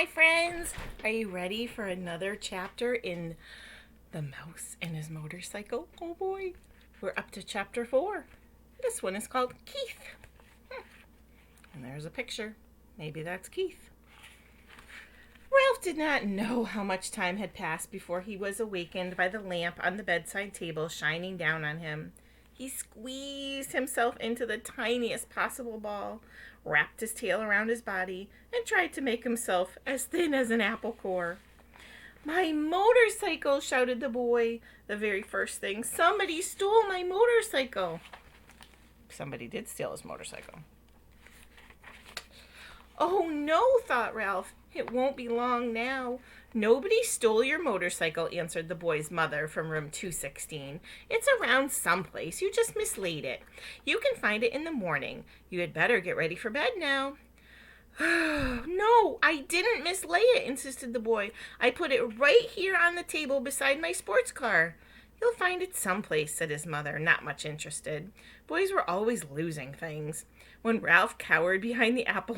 friends. Are you ready for another chapter in The Mouse and His Motorcycle? Oh boy. We're up to chapter 4. This one is called Keith. And there's a picture. Maybe that's Keith. Ralph did not know how much time had passed before he was awakened by the lamp on the bedside table shining down on him. He squeezed himself into the tiniest possible ball, wrapped his tail around his body, and tried to make himself as thin as an apple core. "My motorcycle!" shouted the boy. The very first thing. "Somebody stole my motorcycle!" Somebody did steal his motorcycle. "Oh no," thought Ralph. "It won't be long now." "Nobody stole your motorcycle," answered the boy's mother from room 216. "It's around someplace. You just mislaid it. You can find it in the morning. You had better get ready for bed now." "No, I didn't mislay it," insisted the boy. "I put it right here on the table beside my sports car." "You'll find it someplace," said his mother, not much interested. Boys were always losing things. Ralph cowered behind the apple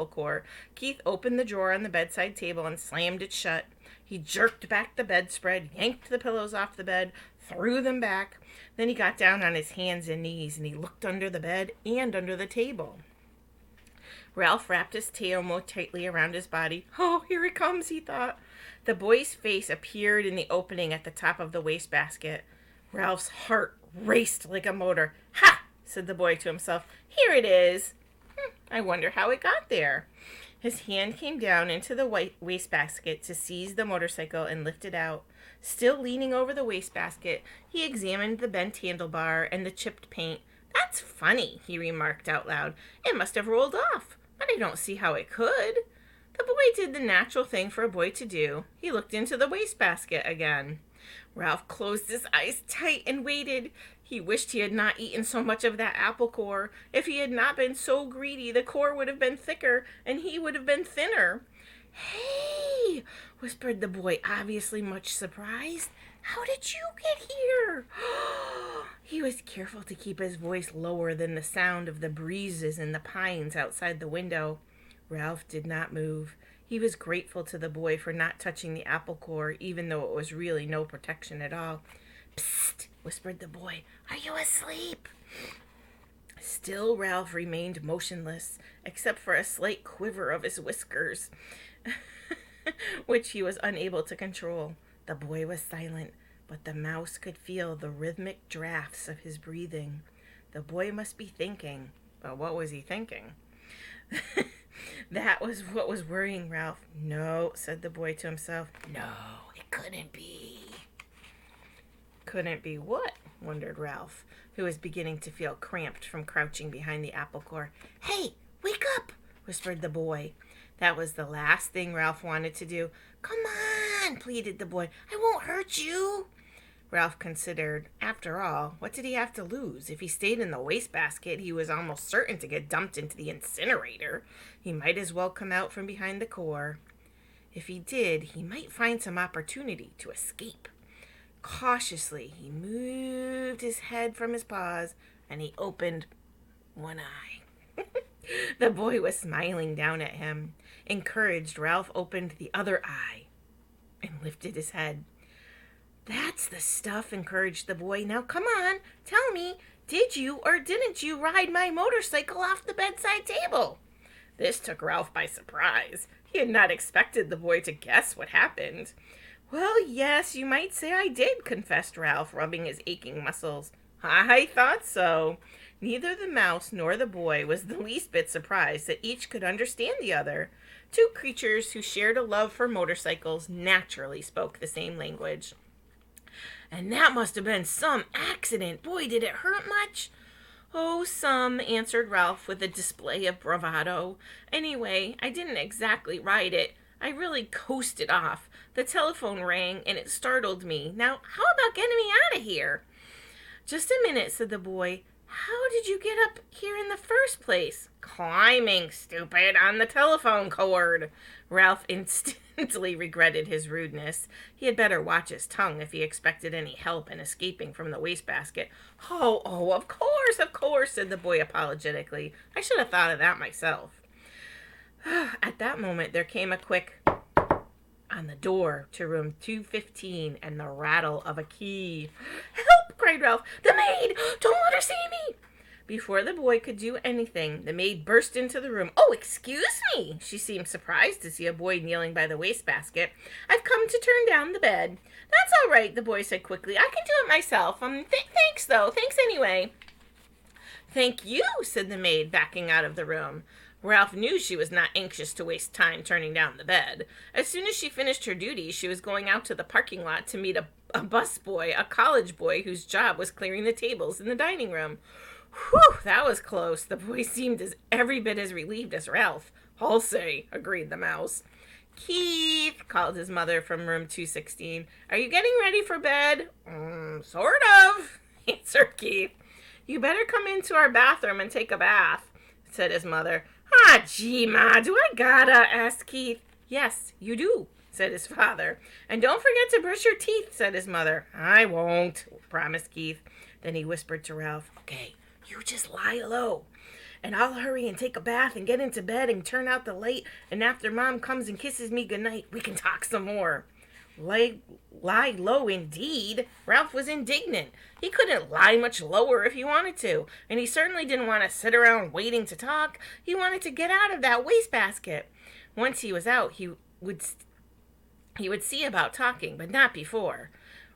core, Keith opened the drawer on the bedside table and slammed it shut. He jerked back the bedspread, yanked the pillows off the bed, threw them back. Then he got down on his hands and knees and he looked under the bed and under the table. Ralph wrapped his tail more tightly around his body. "Oh, here it comes," he thought. The boy's face appeared in the opening at the top of the wastebasket. Ralph's heart raced like a motor. "Ha!" said the boy to himself. "Here it is. I wonder how it got there." His hand came down into the wastebasket to seize the motorcycle and lift it out. Still leaning over the wastebasket, he examined the bent handlebar and the chipped paint. "That's funny," he remarked out loud. "It must have rolled off, but I don't see how it could." The boy did the natural thing for a boy to do. He looked into the wastebasket again. Ralph closed his eyes tight and waited. He wished he had not eaten so much of that apple core. If he had not been so greedy, the core would have been thicker and he would have been thinner. "Hey!" whispered the boy, obviously much surprised. "How did you get here?" He was careful to keep his voice lower than the sound of the breezes in the pines outside the window. Ralph did not move. He was grateful to the boy for not touching the apple core, even though it was really no protection at all. "Psst!" whispered the boy. "Are you asleep?" Still Ralph remained motionless, except for a slight quiver of his whiskers, which he was unable to control. The boy was silent, but the mouse could feel the rhythmic drafts of his breathing. The boy must be thinking. But what was he thinking? That was what was worrying Ralph. "No," said the boy to himself. "No, it couldn't be." Couldn't be what? Wondered Ralph, who was beginning to feel cramped from crouching behind the apple core. "Hey, wake up!" whispered the boy. That was the last thing Ralph wanted to do. "Come on," pleaded the boy. "I won't hurt you." Ralph considered. After all, what did he have to lose? If he stayed in the wastebasket, he was almost certain to get dumped into the incinerator. He might as well come out from behind the core. If he did, he might find some opportunity to escape. Cautiously, he moved his head from his paws, and he opened one eye. The boy was smiling down at him. Encouraged, Ralph opened the other eye and lifted his head. "That's the stuff," encouraged the boy. "Now come on, tell me, did you or didn't you ride my motorcycle off the bedside table?" This took Ralph by surprise. He had not expected the boy to guess what happened. "Well, yes, you might say I did," confessed Ralph, rubbing his aching muscles. "I thought so." Neither the mouse nor the boy was the least bit surprised that each could understand the other. Two creatures who shared a love for motorcycles naturally spoke the same language. "And that must have been some accident. Boy, did it hurt much?" "Oh, some," answered Ralph with a display of bravado. "Anyway, I didn't exactly ride it. I really coasted off. The telephone rang, and it startled me. Now, how about getting me out of here?" "Just a minute," said the boy. "How did you get up here in the first place?" "Climbing, stupid, on the telephone cord." Ralph instantly regretted his rudeness. He had better watch his tongue if he expected any help in escaping from the wastebasket. Oh, of course, said the boy apologetically. "I should have thought of that myself." At that moment, there came a quick on the door to room 215 and the rattle of a key. "Help!" cried Ralph. "The maid! Don't let her see me!" Before the boy could do anything, the maid burst into the room. "Oh, excuse me!" She seemed surprised to see a boy kneeling by the wastebasket. "I've come to turn down the bed." "That's all right," the boy said quickly. "I can do it myself. Thanks, though. Thanks anyway." "Thank you," said the maid, backing out of the room. Ralph knew she was not anxious to waste time turning down the bed. As soon as she finished her duties, she was going out to the parking lot to meet a bus boy, a college boy whose job was clearing the tables in the dining room. "Whew, that was close." The boy seemed every bit as relieved as Ralph. "I'll say," agreed the mouse. "Keith," called his mother from room 216, "are you getting ready for bed?" Sort of," answered Keith. "You better come into our bathroom and take a bath," said his mother. "Ah, gee, Ma, do I gotta?" asked Keith. "Yes, you do," said his father. "And don't forget to brush your teeth," said his mother. "I won't," promised Keith. Then he whispered to Ralph, "Okay, you just lie low, and I'll hurry and take a bath and get into bed and turn out the light, and after Mom comes and kisses me goodnight, we can talk some more." Lie low indeed. Ralph was indignant. He couldn't lie much lower if he wanted to, and he certainly didn't want to sit around waiting to talk. He wanted to get out of that wastebasket. Once he was out, he would see about talking, but not before.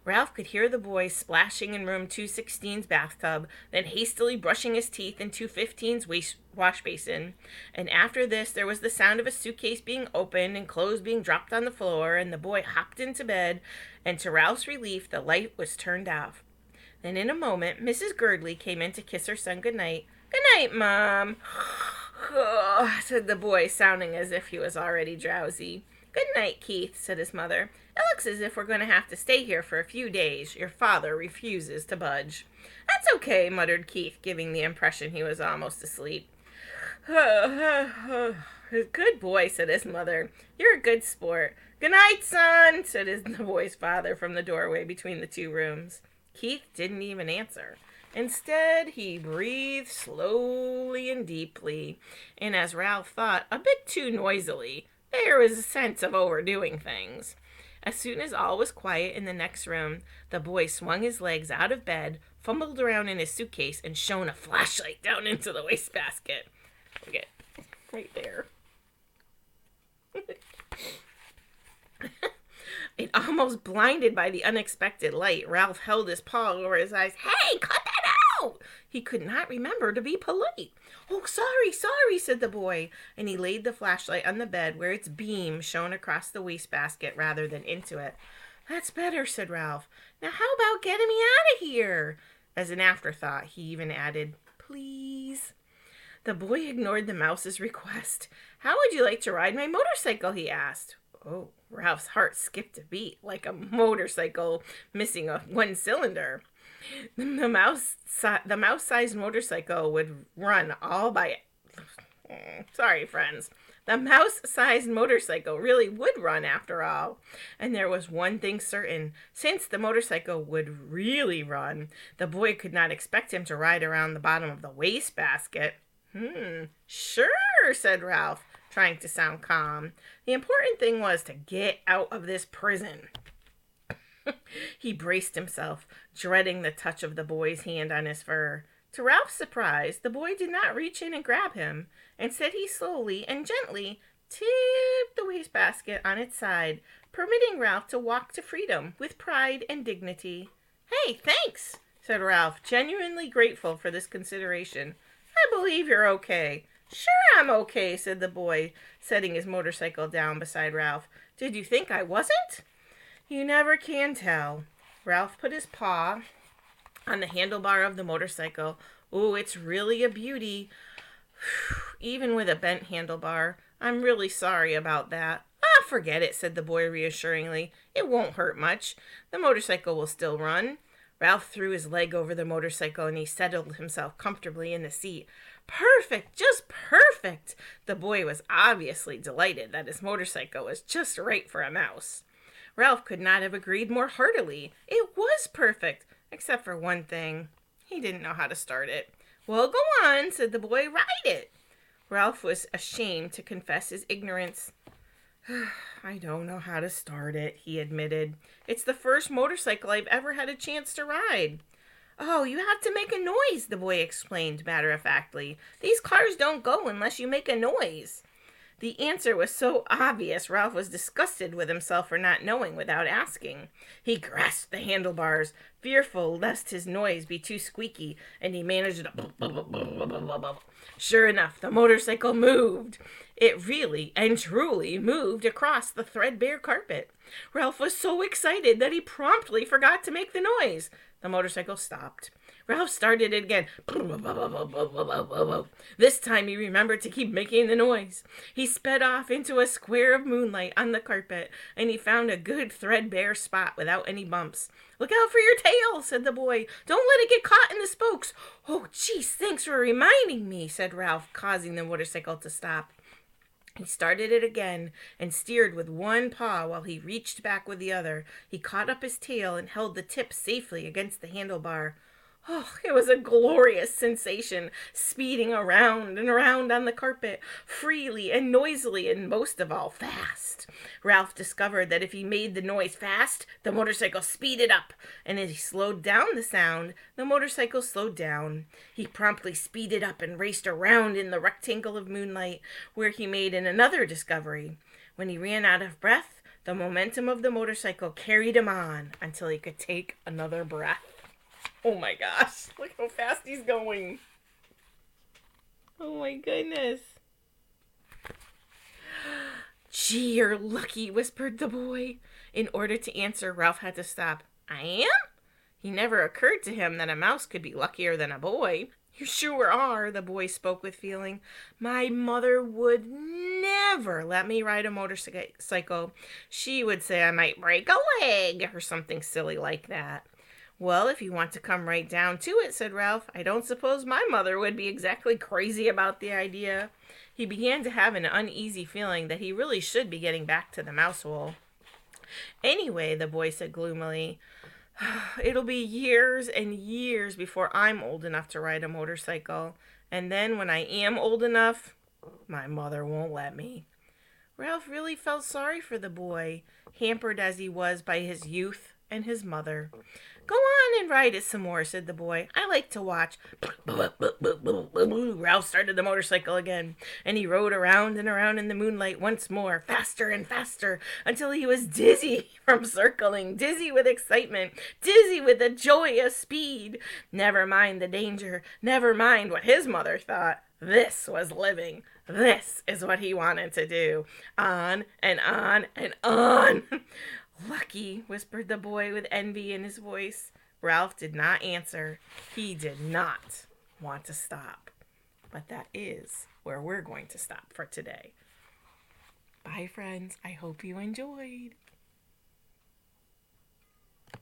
Ralph could hear the boy splashing in room 216's bathtub, then hastily brushing his teeth in 215's wash basin. And after this, there was the sound of a suitcase being opened and clothes being dropped on the floor, and the boy hopped into bed, and to Ralph's relief, the light was turned off. Then in a moment, Mrs. Girdley came in to kiss her son goodnight. "Good night, Mom," said the boy, sounding as if he was already drowsy. "Good night, Keith," said his mother. "It looks as if we're going to have to stay here for a few days. Your father refuses to budge." "That's okay," muttered Keith, giving the impression he was almost asleep. "Good boy," said his mother. "You're a good sport." "Good night, son," said the boy's father from the doorway between the two rooms. Keith didn't even answer. Instead, he breathed slowly and deeply, and as Ralph thought, a bit too noisily. There was a sense of overdoing things. As soon as all was quiet in the next room, the boy swung his legs out of bed, fumbled around in his suitcase, and shone a flashlight down into the wastebasket. Look at right there. It almost blinded by the unexpected light, Ralph held his paw over his eyes. "Hey, cut that out!" He could not remember to be polite. "Oh, sorry," said the boy, and he laid the flashlight on the bed where its beam shone across the wastebasket rather than into it. "That's better," said Ralph. "Now how about getting me out of here?" As an afterthought, he even added, "Please." The boy ignored the mouse's request. "How would you like to ride my motorcycle?" he asked. Oh, Ralph's heart skipped a beat, like a motorcycle missing one cylinder. The mouse-sized motorcycle would run all by... Sorry, friends. The mouse-sized motorcycle really would run after all. And there was one thing certain. Since the motorcycle would really run, the boy could not expect him to ride around the bottom of the wastebasket. Sure, said Ralph, trying to sound calm. The important thing was to get out of this prison. He braced himself, dreading the touch of the boy's hand on his fur. To Ralph's surprise, the boy did not reach in and grab him. Instead, he slowly and gently tipped the wastebasket on its side, permitting Ralph to walk to freedom with pride and dignity. "Hey, thanks," said Ralph, genuinely grateful for this consideration. "I believe you're okay." "Sure I'm okay," said the boy, setting his motorcycle down beside Ralph. "Did you think I wasn't?" "You never can tell." Ralph put his paw on the handlebar of the motorcycle. "Oh, it's really a beauty, even with a bent handlebar. I'm really sorry about that." "Ah, forget it," said the boy reassuringly. "It won't hurt much. The motorcycle will still run." Ralph threw his leg over the motorcycle and he settled himself comfortably in the seat. "Perfect, just perfect." The boy was obviously delighted that his motorcycle was just right for a mouse. Ralph could not have agreed more heartily. It was perfect, except for one thing. He didn't know how to start it. "Well, go on," said the boy. "Ride it." Ralph was ashamed to confess his ignorance. I don't know how to start it, he admitted. It's the first motorcycle I've ever had a chance to ride. Oh, you have to make a noise, the boy explained matter-of-factly. These cars don't go unless you make a noise. The answer was so obvious, Ralph was disgusted with himself for not knowing without asking. He grasped the handlebars, fearful lest his noise be too squeaky, and he managed to... Sure enough, the motorcycle moved. It really and truly moved across the threadbare carpet. Ralph was so excited that he promptly forgot to make the noise. The motorcycle stopped. Ralph started it again. This time he remembered to keep making the noise. He sped off into a square of moonlight on the carpet, and he found a good threadbare spot without any bumps. Look out for your tail, said the boy. Don't let it get caught in the spokes. Oh, geez, thanks for reminding me, said Ralph, causing the motorcycle to stop. He started it again and steered with one paw while he reached back with the other. He caught up his tail and held the tip safely against the handlebar. Oh, it was a glorious sensation, speeding around and around on the carpet, freely and noisily, and most of all, fast. Ralph discovered that if he made the noise fast, the motorcycle speeded up, and as he slowed down the sound, the motorcycle slowed down. He promptly speeded up and raced around in the rectangle of moonlight, where he made another discovery. When he ran out of breath, the momentum of the motorcycle carried him on until he could take another breath. Oh my gosh, look how fast he's going. Oh my goodness. Gee, you're lucky, whispered the boy. In order to answer, Ralph had to stop. I am? He never occurred to him that a mouse could be luckier than a boy. You sure are, the boy spoke with feeling. My mother would never let me ride a motorcycle. She would say I might break a leg or something silly like that. Well, if you want to come right down to it, said Ralph, I don't suppose my mother would be exactly crazy about the idea. He began to have an uneasy feeling that he really should be getting back to the mouse hole. Anyway, the boy said gloomily, it'll be years and years before I'm old enough to ride a motorcycle. And then when I am old enough, my mother won't let me. Ralph really felt sorry for the boy, hampered as he was by his youth and his mother. Go on and ride it some more, said the boy. I like to watch. Ralph started the motorcycle again, and he rode around and around in the moonlight once more, faster and faster, until he was dizzy from circling, dizzy with excitement, dizzy with the joy of speed. Never mind the danger, never mind what his mother thought. This was living. This is what he wanted to do. On and on and on. Lucky, whispered the boy with envy in his voice. Ralph did not answer. He did not want to stop. But that is where we're going to stop for today. Bye, friends. I hope you enjoyed.